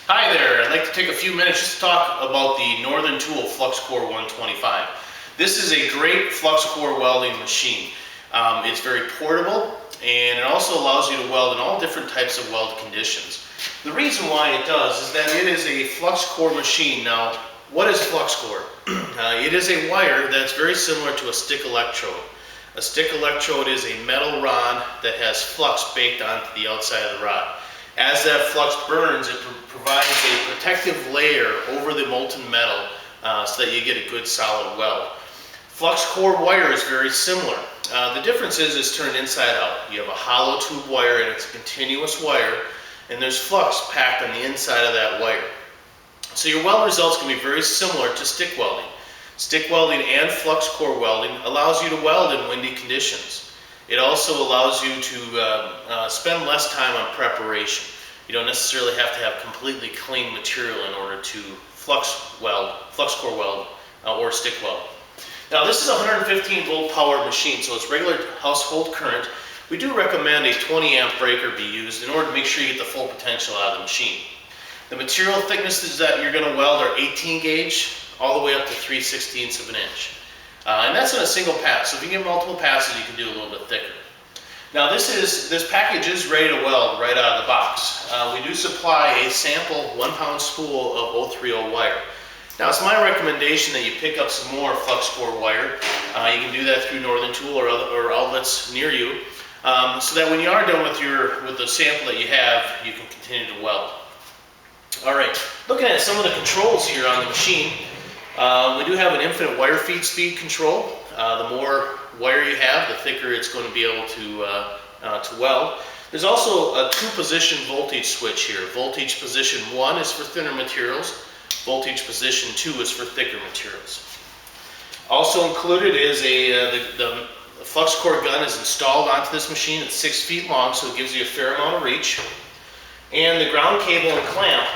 Hi there, I'd like to take a few minutes just to talk about the Northern Tool Flux Core 125. This is a great flux core welding machine. It's very portable and it also allows you to weld in all different types of weld conditions. The reason why it does is that it is a flux core machine. Now, what is flux core? It is a wire that's very similar to a stick electrode. A stick electrode is a metal rod that has flux baked onto the outside of the rod. As that flux burns, it provides a protective layer over the molten metal so that you get a good solid weld. Flux core wire is very similar. The difference is it's turned inside out. You have a hollow tube wire and it's a continuous wire, and there's flux packed on the inside of that wire. So your weld results can be very similar to stick welding. Stick welding and flux core welding allows you to weld in windy conditions. It also allows you to spend less time on preparation. You don't necessarily have to have completely clean material in order to flux core weld, or stick weld. Now this is a 115 volt power machine, so it's regular household current. We do recommend a 20 amp breaker be used in order to make sure you get the full potential out of the machine. The material thicknesses that you're going to weld are 18 gauge all the way up to 3/16 of an inch. And that's in a single pass, so if you get multiple passes you can do a little bit thicker. Now this package is ready to weld right out of the box. We do supply a sample 1 pound spool of 030 wire. Now it's my recommendation that you pick up some more flux core wire. You can do that through Northern Tool or outlets near you, so that when you are done with the sample that you have, you can continue to weld. Alright, looking at some of the controls here on the machine, we do have an infinite wire feed speed control. The more wire you have, the thicker it's going to be able to weld. There's also a 2-position voltage switch here. Voltage position 1 is for thinner materials. Voltage position 2 is for thicker materials. Also included is the flux core gun is installed onto this machine. It's 6 feet long, so it gives you a fair amount of reach. And the ground cable and clamp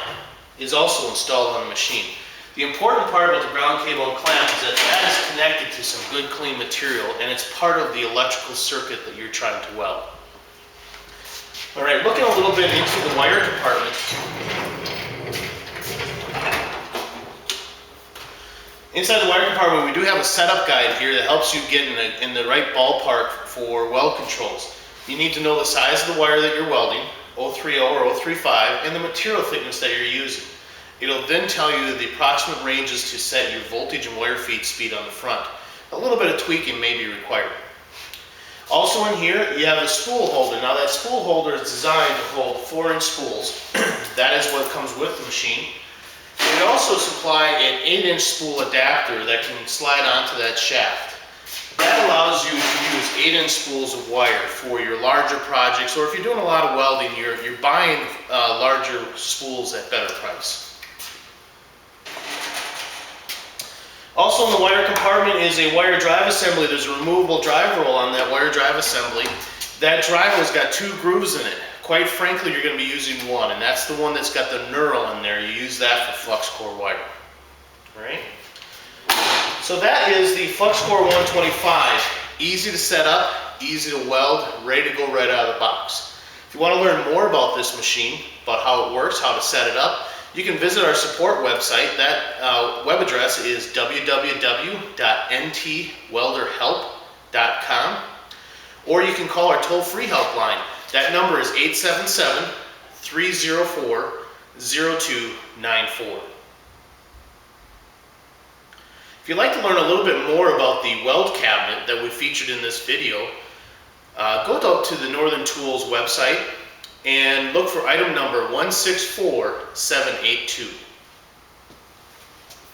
is also installed on the machine. The important part about the ground cable and clamp is that that is connected to some good clean material, and it's part of the electrical circuit that you're trying to weld. Alright, looking a little bit into the wire compartment. Inside the wire compartment we do have a setup guide here that helps you get in the right ballpark for weld controls. You need to know the size of the wire that you're welding, 030 or 035, and the material thickness that you're using. It'll then tell you the approximate ranges to set your voltage and wire feed speed on the front. A little bit of tweaking may be required. Also in here, you have a spool holder. Now that spool holder is designed to hold 4-inch spools. That is what comes with the machine. We also supply an 8-inch spool adapter that can slide onto that shaft. That allows you to use 8-inch spools of wire for your larger projects, or if you're doing a lot of welding, you're buying larger spools at better price. Also in the wire compartment is a wire drive assembly. There's a removable drive roll on that wire drive assembly. That drive roll's got 2 grooves in it. Quite frankly, you're going to be using one, and that's the one that's got the knurl in there. You use that for flux core wire. Alright? So that is the Flux Core 125. Easy to set up, easy to weld, ready to go right out of the box. If you want to learn more about this machine, about how it works, how to set it up, you can visit our support website. That web address is www.ntwelderhelp.com, or you can call our toll-free helpline. That number is 877-304-0294. If you'd like to learn a little bit more about the weld cabinet that we featured in this video, go up to the Northern Tools website and look for item number 164782.